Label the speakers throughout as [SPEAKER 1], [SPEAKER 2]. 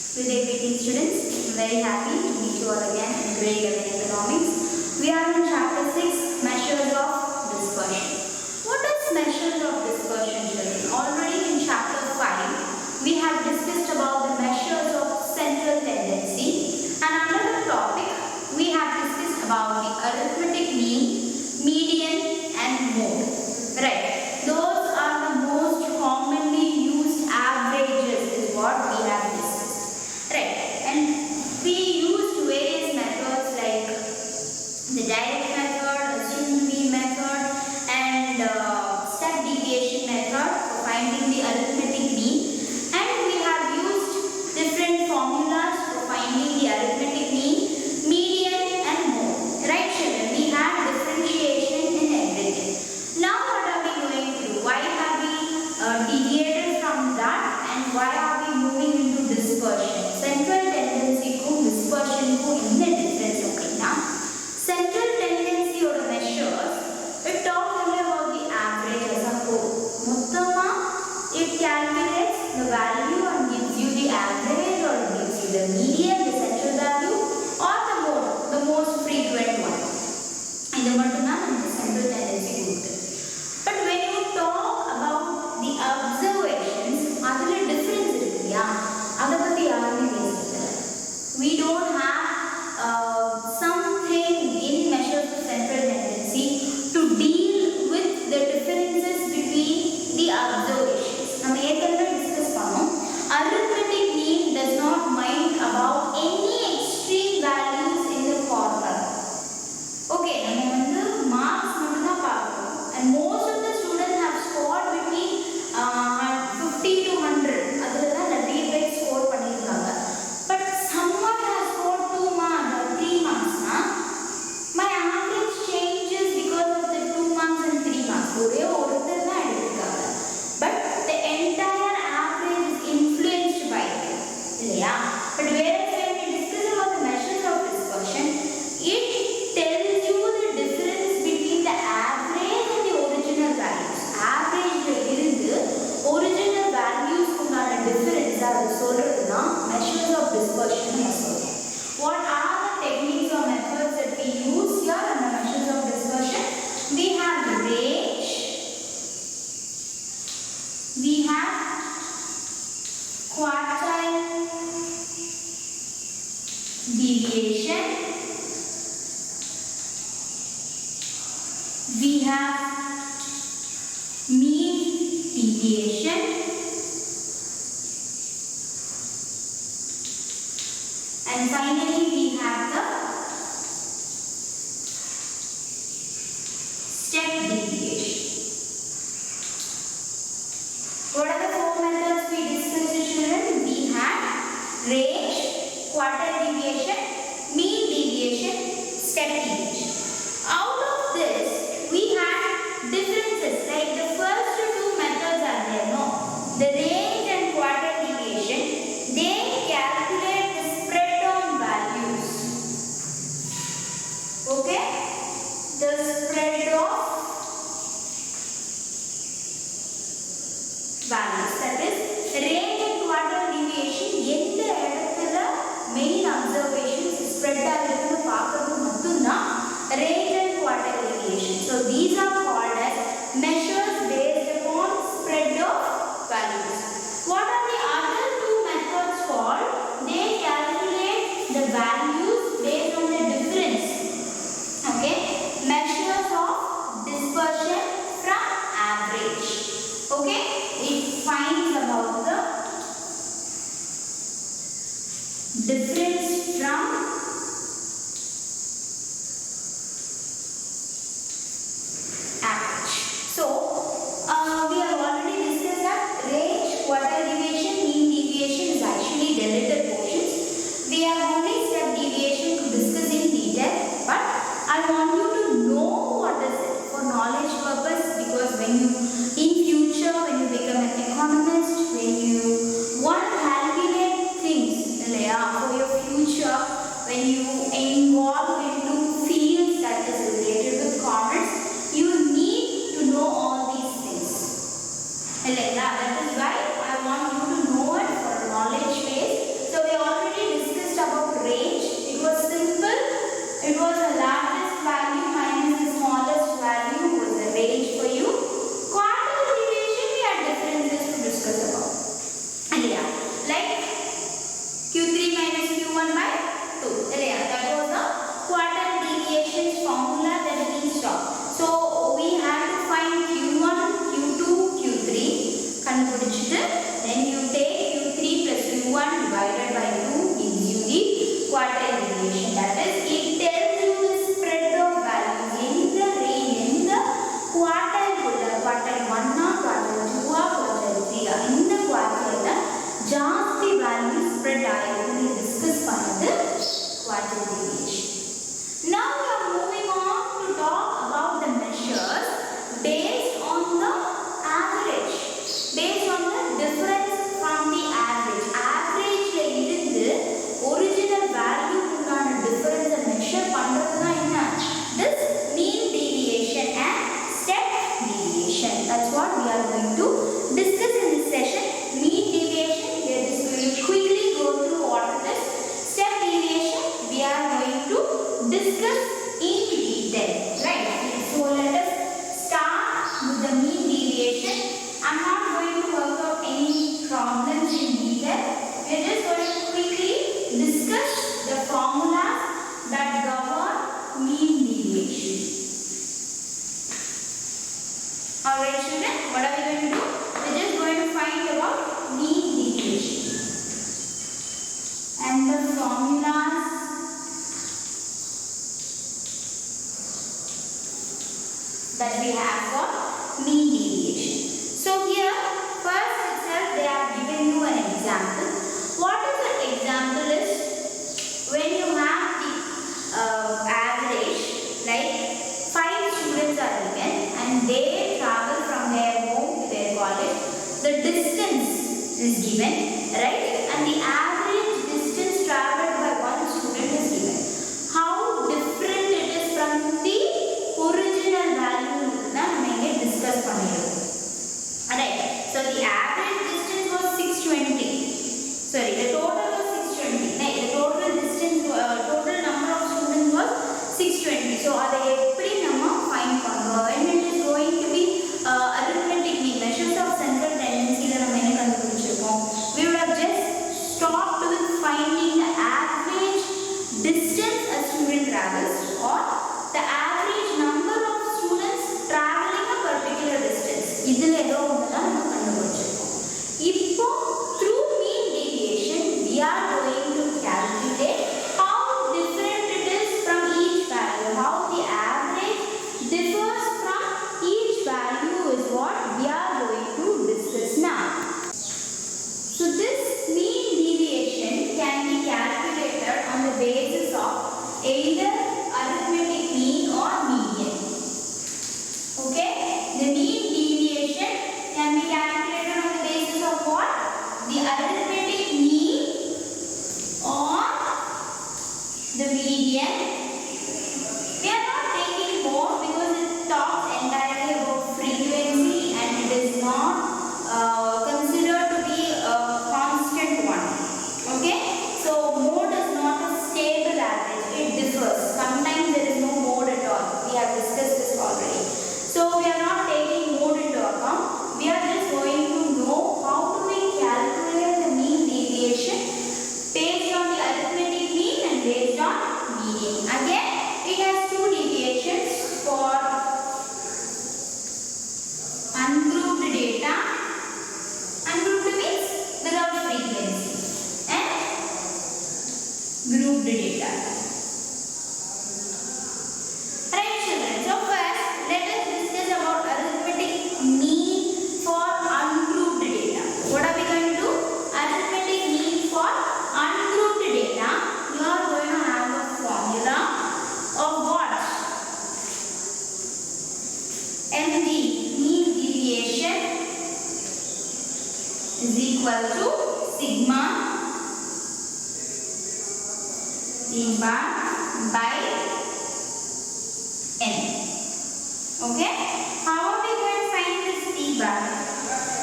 [SPEAKER 1] Good day, greeting students. I'm very happy to meet you all again in grade 11 economics. We are in chapter 6, measures of dispersion. What is measures of dispersion, children? Already in chapter 5, we have discussed about the measures of central tendency, and under the topic, we have discussed about the arithmetic mean, median, and mode. Right? Those are the most commonly used averages is what we have discussed. Right? And we used various methods like the direct method, assumed mean method, and step deviation method for finding the arithmetic mean. And we have used different formulas for finding the arithmetic mean, median, and mode. Right, children? We had differentiation in everything. Now, what are we going to do? Why have we deviated from that, and why are we moving into dispersion? Central tendency को dispersion को इन्ने difference अपना. Central tendency or measures, it talks only about the average as a whole. मुत्तमा, it calculates the value and gives you the average or gives you the median, the central value, or the mode, the most frequent one. இது மட்டும் தான் இந்த central tendency கொடுக்குது. But when you talk about the observations, அதுல difference இருக்கு இல்லையா? அதை பத்தி யாருமே பேசல. We don't have something in measures of central tendency to deal with the differences between the observations. நம்ம ஏற்கனவே டிஸ்கஸ் பண்ணோம். Arithmetic mean does not mind about any extreme values in the formula. Okay, நம்ம வந்து marks மட்டும் தான் பார்க்கிறோம். And most of the students have scored between 50 to 100. அதுல தான் நிறைய பேர் ஸ்கோர் பண்ணிருக்காங்க. But someone has scored 2 marks or 3 marks. My average changes because of the 2 marks and 3 marks. ஒரே ஒருத்தர் தான் எடுத்துக்காங்க. But the entire average is influenced by it. இல்லையா? But whereas when we discuss about the measures of dispersion, it tells you the difference between the average and the original values. Average இருந்து original values குண்டான difference அது சொல்றதுனா measures of dispersion னு சொல்றோம். What are the techniques or methods that we use here in the measures of dispersion? We have range, we have quartile deviation, we have mean deviation, and finally we have the step deviation. What are the 4 methods we discussed, children? We had range, quartile deviation, mean deviation, step deviation. Out of this, we had differences. Like the first 2 methods are there, no? The range and quartile deviation, they calculate the spread on values. quartile deviation. That is, it tells you the spread of values in the range, in the quartile 1 quartile 2 quartile 3 in the quartile ಜಾಸ್ತಿ value spread ಆಗಿದೆ discuss பண்ணது quartile deviation. Now we are moving on to talk about the measures based on the average, based on the difference from the average. Average la irundhu original value kullana difference measure pandradha enna, this mean deviation and step deviation. That's what we are going to discuss in this session. Mean deviation, we are just going to quickly go through what it is. Step deviation, we are going to discuss in detail, right? So let us start with the mean deviation. I'm not going to work out any problems in detail. We are just going to quickly discuss the formulas that govern mean deviation. Alright children, what are we going to do? We are just going to find about mean deviation and the formulas that we have for mean deviation. So here, first itself they have given you an example. What is the example is, when you have the average, like 5 students are given and they travel from their home to their college. The distance is given, right? And the average distance traveled by one student is given. How different it is from the original value that we may discuss பண்ணிருக்கோம். Alright, so the average distance was 620. Sorry, the total was 620. Right, the total distance, total number of students was 620. So அதை எப்படி நம்ம find பண்ணுவோம்? When it is going to be arithmetic mean, measures of central tendency ல நம்ம என்ன கண்டுபிடிச்சிருக்கோம்? We would have just stopped with finding the average distance a student travels or the average number of students traveling a particular distance. இதுல ஏதோ ஒண்ணுதான் நம்ம கண்டுபிடிச்சிருக்கோம். இப்போ through mean deviation we are going to calculate how different it is from each value, how the average differs from each value is what we are going to discuss now. So this mean deviation can be calculated on the basis of either arithmetic mean or median. Okay, the mean deviation can be calculated on the basis of what? The arithmetic mean or the median. We are not taking more because it talks entirely about frequency and it is not considered to be a constant one. Okay, so mode is not a stable average, it differs. Sometimes there is no mode at all. We have discussed this already. So we are not taking mode into account. We are just going to know how do we calculate the mean deviation based on the arithmetic mean and based on median. Again, it has two deviations for ungrouped data. Ungrouped means without frequency, and grouped data. Right children, so first let us discuss about arithmetic mean for ungrouped data. What are we going to do? Arithmetic mean for ungrouped data, you are going to have a formula of what? MD, mean deviation, is equal to sigma bar by n. Okay, how are we going to find this t bar?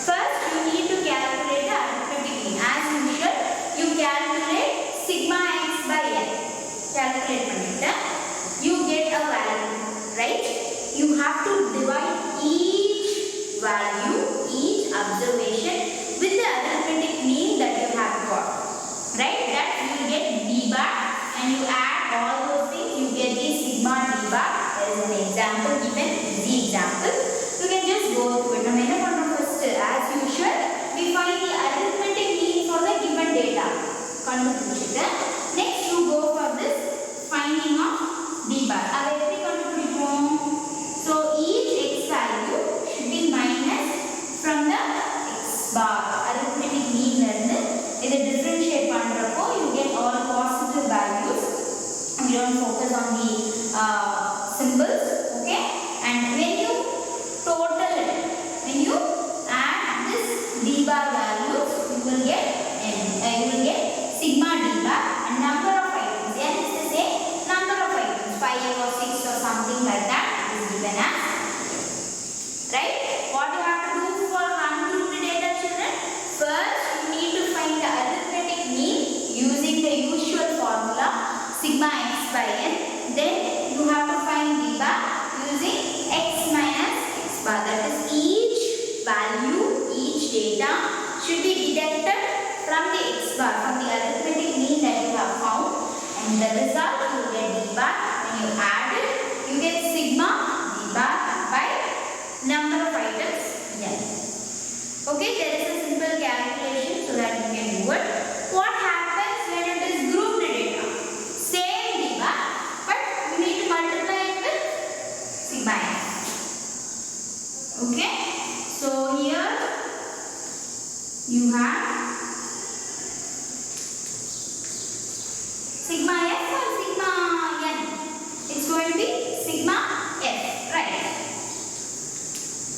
[SPEAKER 1] First you need to calculate the arithmetic mean. As usual, you calculate sigma x by n. Calculate பண்ணிட்டு you get a value, right? You have to divide each value, each observation with the arithmetic mean that you have got, right? That you will get d bar and you add all those things, you get the sigma d bar. There is an example given, easy example. You can just go through it. நம்ம என்ன பண்றோம் first? As usual, we find the arithmetic mean for the given data. கண்டுபிடிச்சிட்டு next you go bar from the arithmetic mean that you have found, and the result you get d bar. When you add it, you get sigma d bar by number of items n. Okay, there is a simple calculation so that you can do it. What happens when it is grouped data? Same d bar, but we need to multiply it with sigma n. Okay, so here you have sigma f or sigma n? It's going to be sigma f, right?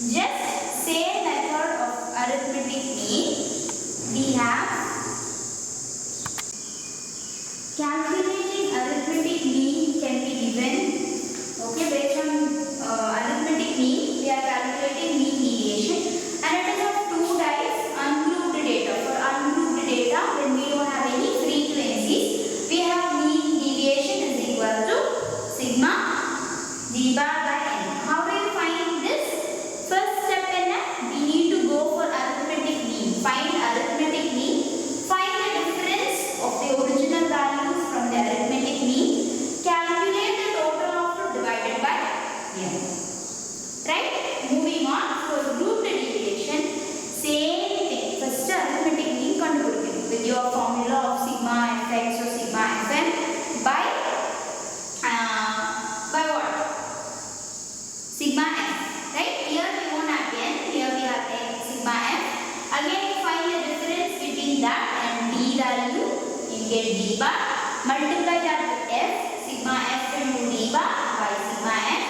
[SPEAKER 1] Just same method of arithmetic mean. We have calculating arithmetic mean can be given. Okay, based on arithmetic mean, we are calculating mean deviation, and it is of two types: ungrouped data. For ungrouped data, when we don't have any frequencies, we have mean deviation is equal to sigma d bar by n. How do you find this? First step in that, we need to go for arithmetic mean. Find arithmetic mean. Find the difference of the original values from the arithmetic mean. Calculate the total of it divided by n. Right? Moving on for grouped deviation, same thing. First arithmetic mean contributing with your formula of sigma fx or sigma fn by what? Sigma f. Right? Here we won't have n. Here we have sigma f. Again, find the difference between that and d value. You get d bar. Multiply that with f. Sigma f into d bar by sigma f.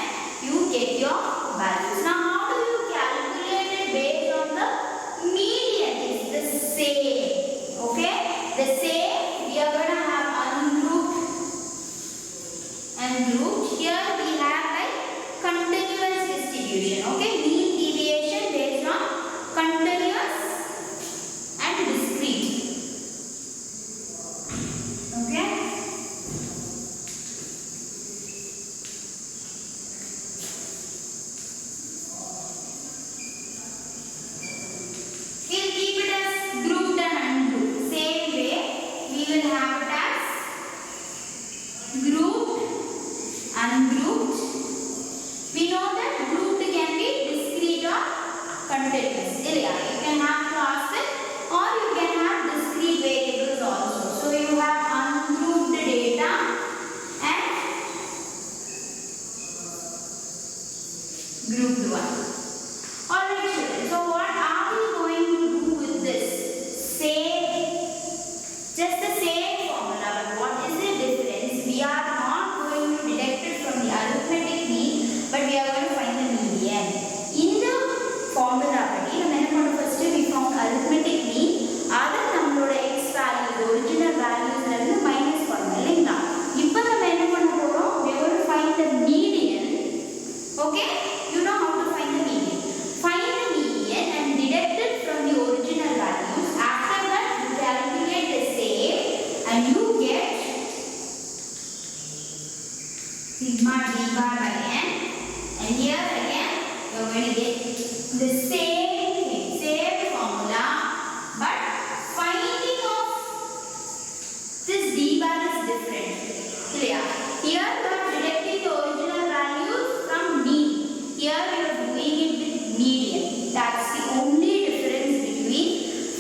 [SPEAKER 1] You get your values. Now, how do you calculate it based on the median? It's the same. Okay? The same. We are going to have ungrouped and grouped. Here we have like continuous distribution. Okay? Mean deviation based on continuous and discrete. Okay? We'll keep it as grouped and ungrouped. Same way, we will have it as grouped, ungrouped. We know that grouped can be discrete or continuous. You can have constant or you can have discrete variables also. So you have ungrouped data and grouped one. Alright children, so what are we going to do with this? Just the same formula, but what is the difference? We are not going to deduct it from the arithmetic mean, but we are going to find the median. In the formula, first we found arithmetic mean, other number x values, original values, minus formula. Now we are going to find the median. Okay? You know how to find the median. Find the median and deduct it from the original values. After that, you calculate the same and you get sigma d bar by n. And here again, you are going to get the same thing, same formula, but finding of this d bar is different. Clear? Here you are deducting the original values from mean. Here you are doing it with median. That's the only difference between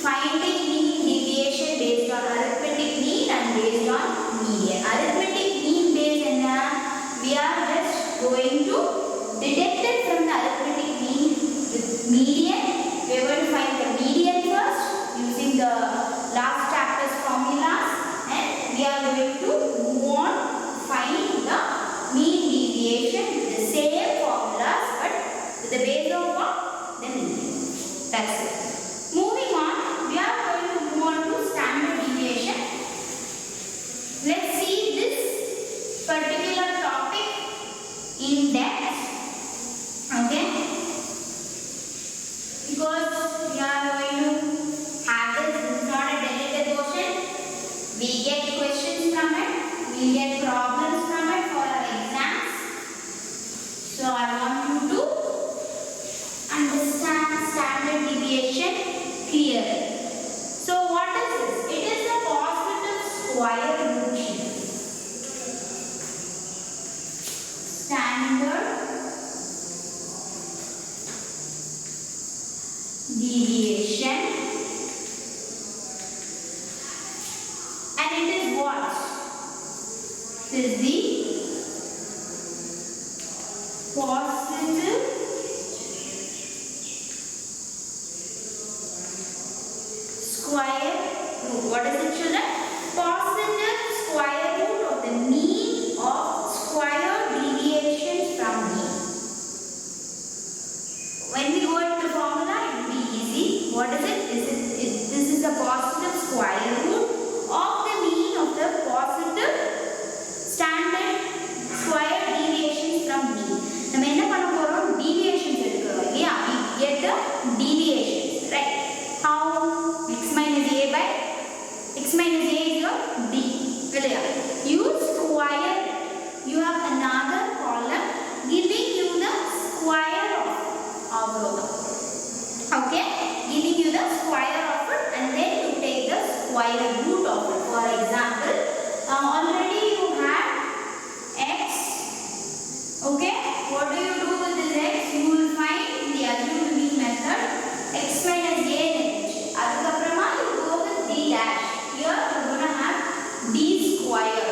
[SPEAKER 1] finding mean deviation based on arithmetic mean and based on median. Arithmetic mean based on we are just going to deduct it from the arithmetic mean with median. square root children. Standard deviation, and it is what? It is the positive square root. What is it, children? Positive square root of the mean of square deviations from mean. When we go into the formula, it will be easy. What is it? This is the positive square root of the mean of the positive standard square deviations from mean. நம்ம என்ன பண்ண போறோம்? Deviations எடுக்கிறோம் இல்லையா? We get the deviations, right? How? X minus a by x minus a is your d. இல்லையா? You square it. You have another column giving you the square of அவ்வளவுதான். Okay? Giving you the square of it, and then you take the square root of it. For example, already you have x. Okay? What do you do with this x? You will find the assuming method x minus a next. அதுக்கப்புறமா you go with d dash. Here you are going to have d square.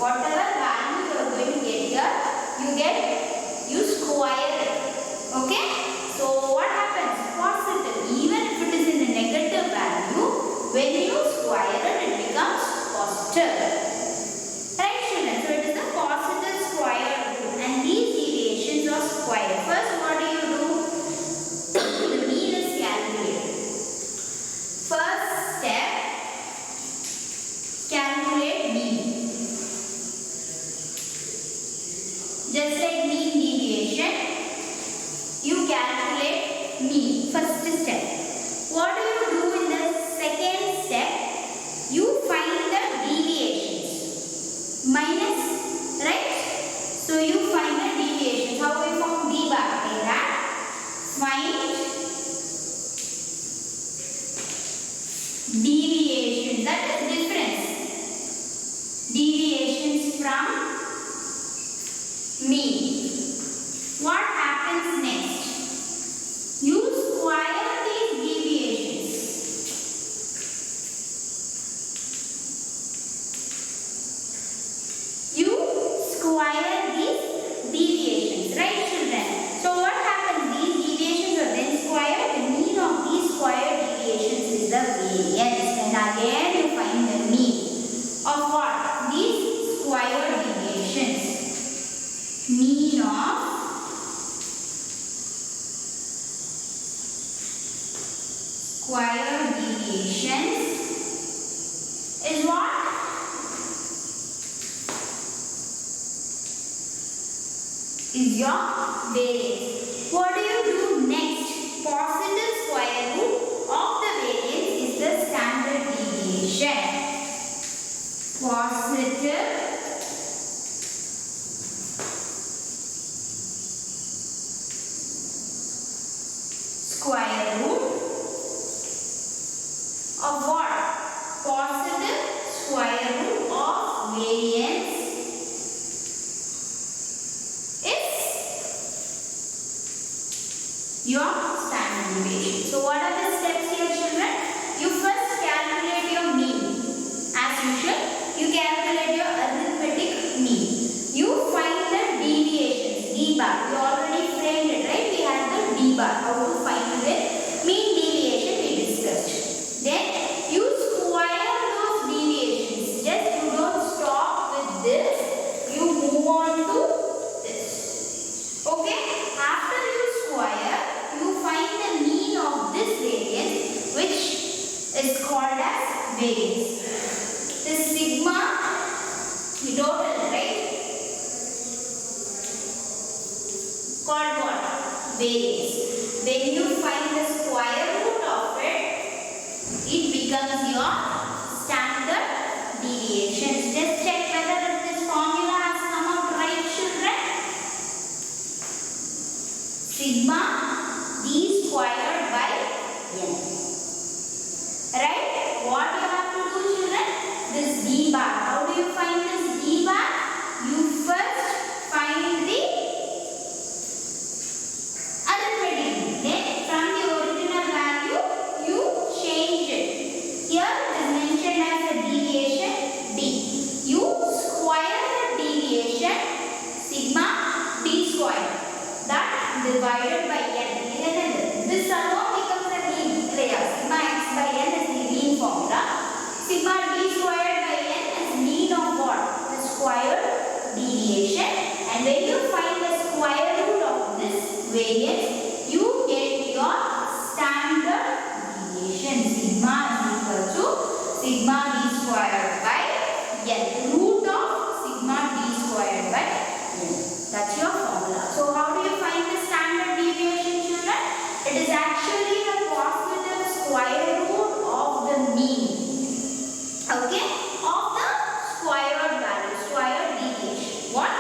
[SPEAKER 1] Whatever value you are going to get here, you square it. Okay? So what happens? Positive. Even if it is in a negative value, when you square it, it becomes positive. Right, children? So it is a positive square root, and these deviations are square. First, what do? The mean is calculated. First step, calculate mean. Just like mean deviation, you calculate mean. First step. What do you do in the second step? You find the deviations. Minus, right? So you find the deviations. How we found d bar? Like that. Find deviations. That is difference. Deviations from mean. What happens next? You square these deviations. You square these deviations, right, children? So what happens? These deviations are then squared. The mean of these squared deviations is the variance. And again you find the mean of what? These squared deviations. Mean of square deviations is what? Is your variance. What do you do next? Positive square root of the variance is the standard deviation. Positive square root of what? Positive square root of variance is your standard deviation. So what are the steps here, children? You first calculate your mean. As usual, you calculate your arithmetic mean. You find the deviations, d bar. You already framed it, right? We had the d bar. How to find the mean deviation we discussed. Then you square those deviations. Just you don't stop with this. You move on to this. Okay? After you square, you find the mean of this variance, which is called as variance. This sigma, the total, right? Called what? Variance. When you find the square root of it, it becomes your standard deviations. Just check whether this formula has come out right, children. Sigma d squared by n. Right? What you have to do, children? This d d bar. How do you find this d bar? You first find the arithmetic mean. Then from the original value you change it. Here it is mentioned as a deviation d. You square the deviation sigma d square. That divided by n. This alone becomes the mean. Sigma x by n is the mean formula. Sigma d squared by n is mean of what? The square deviation. And when you find the square root of this variance, you get your standard deviation. Sigma is equal to sigma d squared by n. Root of sigma d squared by n. That's your formula. So how do you find the standard deviation, children? It is actually the positive square root of the mean. Okay? Of the squared value, square deviation. What?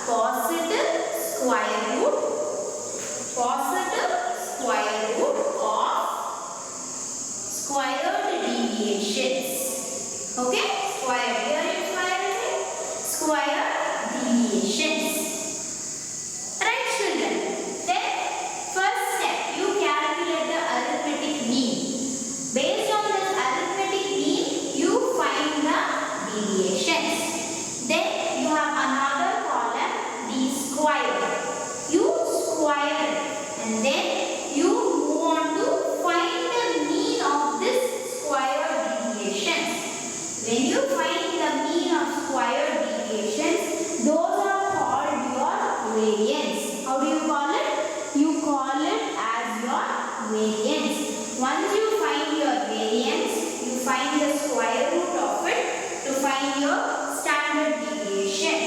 [SPEAKER 1] Positive square root of squared deviations. Okay? Square. Here is square deviations. Right, children? Then first step, you calculate the arithmetic mean. Based on this arithmetic mean, you find the deviations. Then you have another column, the square. You square it and then you move on to find the mean of this square deviations. When you find the mean of square deviations, those are called your variance. How do you call it? You call it as your variance. Once you find your variance, you find the square root of it to find your standard deviation.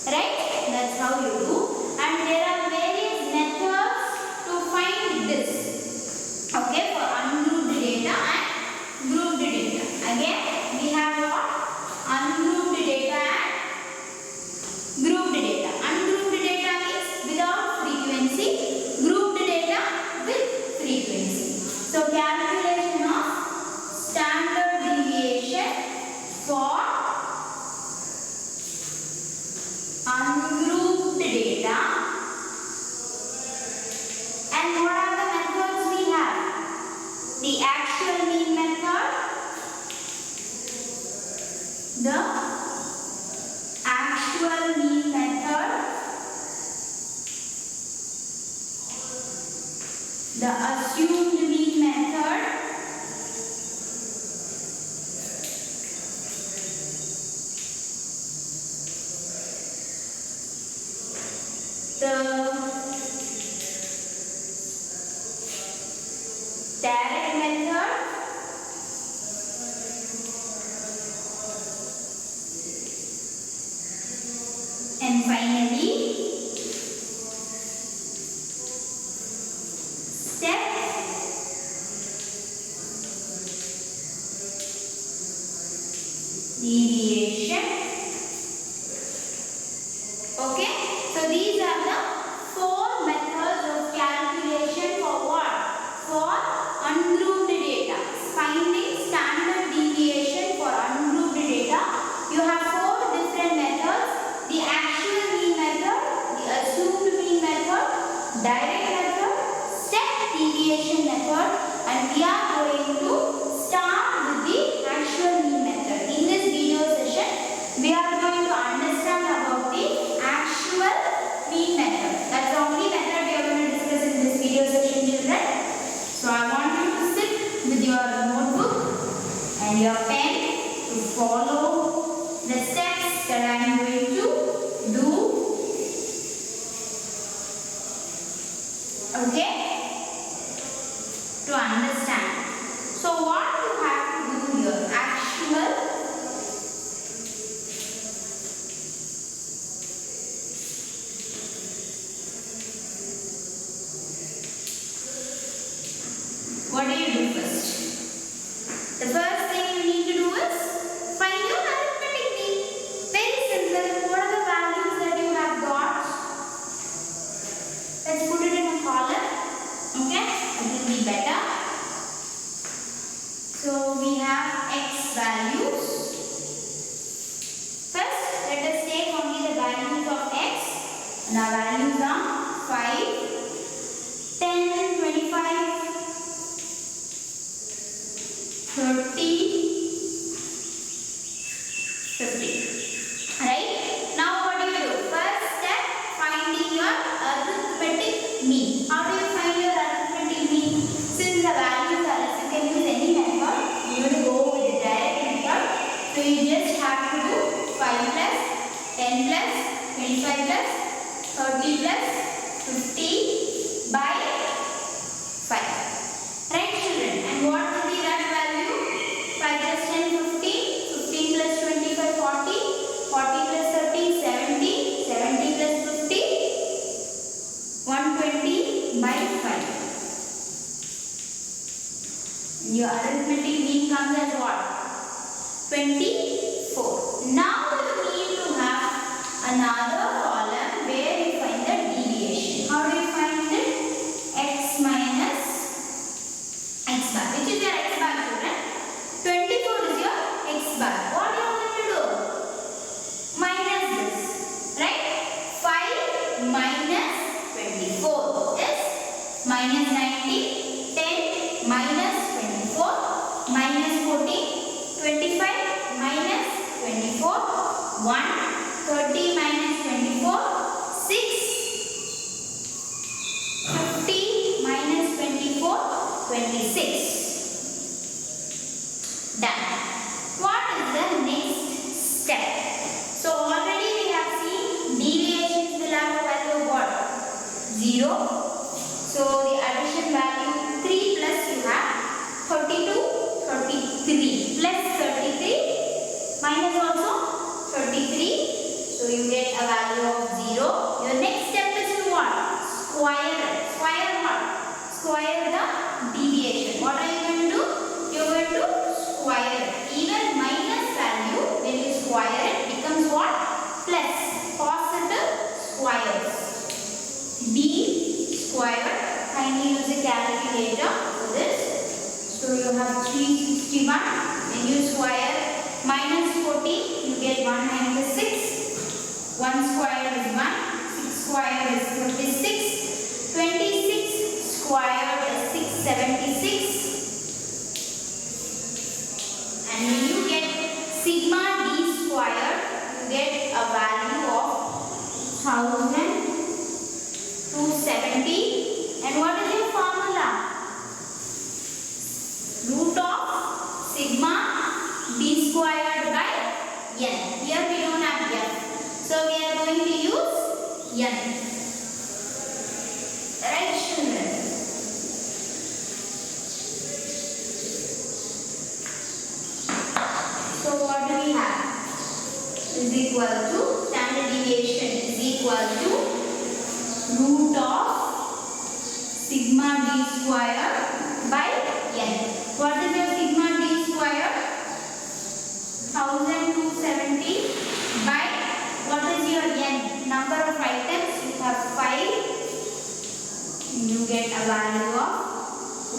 [SPEAKER 1] Right? That's how you do. And there are various methods to find this. Okay, for ungrouped data and grouped data. Again, we have what? Ungrouped data and grouped data. Ungrouped data means without frequency, grouped data with frequency. So calculation of standard deviation for ungrouped data. And what are the methods we have? The actual mean method, the actual mean method, the assumed mean method, the direct method, and finally step deviation. Okay, so these are the 4 methods of calculation for what? For ungrouped data. Finding standard deviation for ungrouped data. You have 4 different methods. The actual mean method, the assumed mean method, direct method, step deviation method, and we are going to start with the actual mean method. In this video session, we are going to understand about the actual mean method. That's the only method we are going to discuss in this video session, children. So I want you to sit with your notebook and your pen to follow the steps that I am going to do. Okay? To understand. So what you have to do here? Actual what do you do first? The first thing you need to do is find your arithmetic mean. Very simple. Now values are 5, 10, 25, 30, 50. Right? Now what do you do? First step, finding your arithmetic mean. How do you find your arithmetic mean? Since the values are less, you can use any method. You will go with the direct method. So you just have to do 5 plus 10 plus 25 plus 30 plus 50 by 5. Right, children? And what will be that value? 5 plus 10, 15. 15 plus 25, 40. 40 plus 30, 70. 70 plus 50, 120 by 5. Your arithmetic mean comes as what? 24. Now you need to have another column where you find the deviation. How do you find it? X minus x bar. Which is your x bar, children? 24 is your x bar. What are you going to do? Minus this. Right? 5 minus 24 is minus 90. 10 minus 24 minus 14. 25 minus 24, 1, 30 minus 24, 6, 50 minus 24, 26. Done. What is the next step? So already we have seen deviations will have a value of what? 0. So the addition value 3 plus you have 32, 33 plus 33 minus also 33. So you get a value of 0. Your next step is to what? Square it. Square what? Square the deviation. What are you going to do? You are going to square it. Even minus value, when you square it, becomes what? Plus. Positive squares. D square. Kindly use a calculator for this. So you have 361. When you square minus 40, you get 196. 1 square is 1. 6 square is 36. 26 square is 676. And when you get sigma d square, you get a value of 1270. And what is your formula? Root of sigma d squared by n. Here we don't have n. So we are going to use n. Right, children? So what do we have? Is equal to standard deviation is equal to root of sigma d squared by n. What is your sigma d squared? 1270 by what is your n? Number of items. You have 5. You get a value of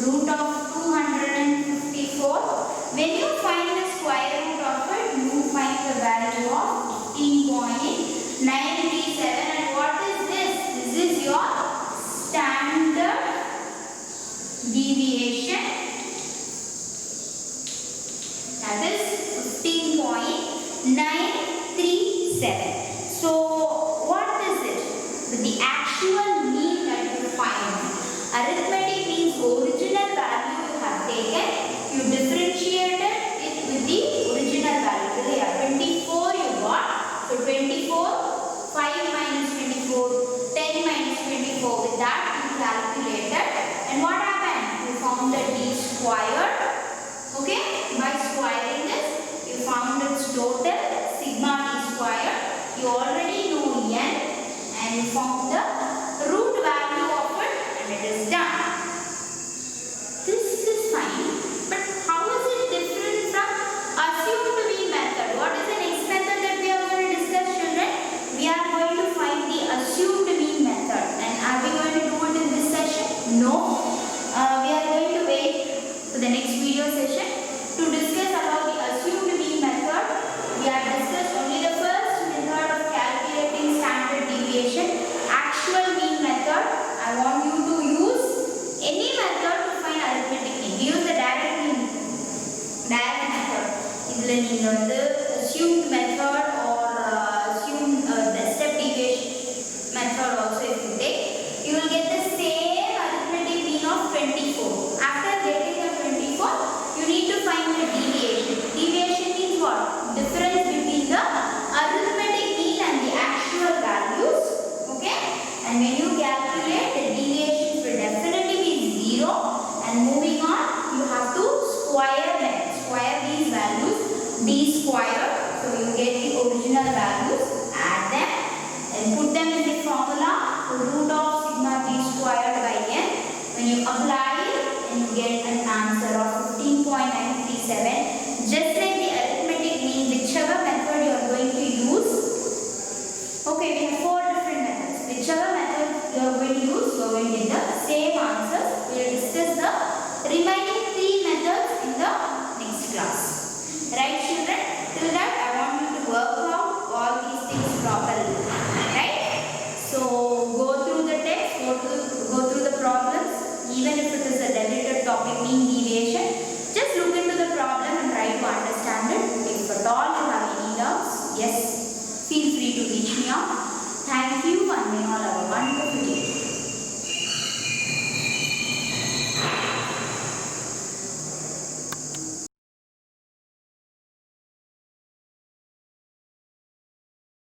[SPEAKER 1] root of 254. When you find the square root of it, you find the value of 15.937. And what is this? This is your standard deviation. That is 15.937. So what is it? The actual mean that you find. Arithmetic means original value you have taken. You differentiated it with the original value. So here 24 you got. So 24, 5 minus 24, 10 minus 24. With that you calculated. And what happened? You found the d squared. Okay? By squaring this, you found its total sigma d squared. You already know n and you found the root value of it and it is done. This is fine. But how is it different from assumed mean method? What is the next method that we are going to discuss, children? We are going to find the assumed mean method. And are we going to do it in this session? No. We are going to wait for the next video session to discuss about the assumed mean method. We have discussed only the first method of calculating standard deviation, இதை நீங்கள் வந்து assumed method or assumed step deviation method also if you take, you will get the same arithmetic mean of 24. After getting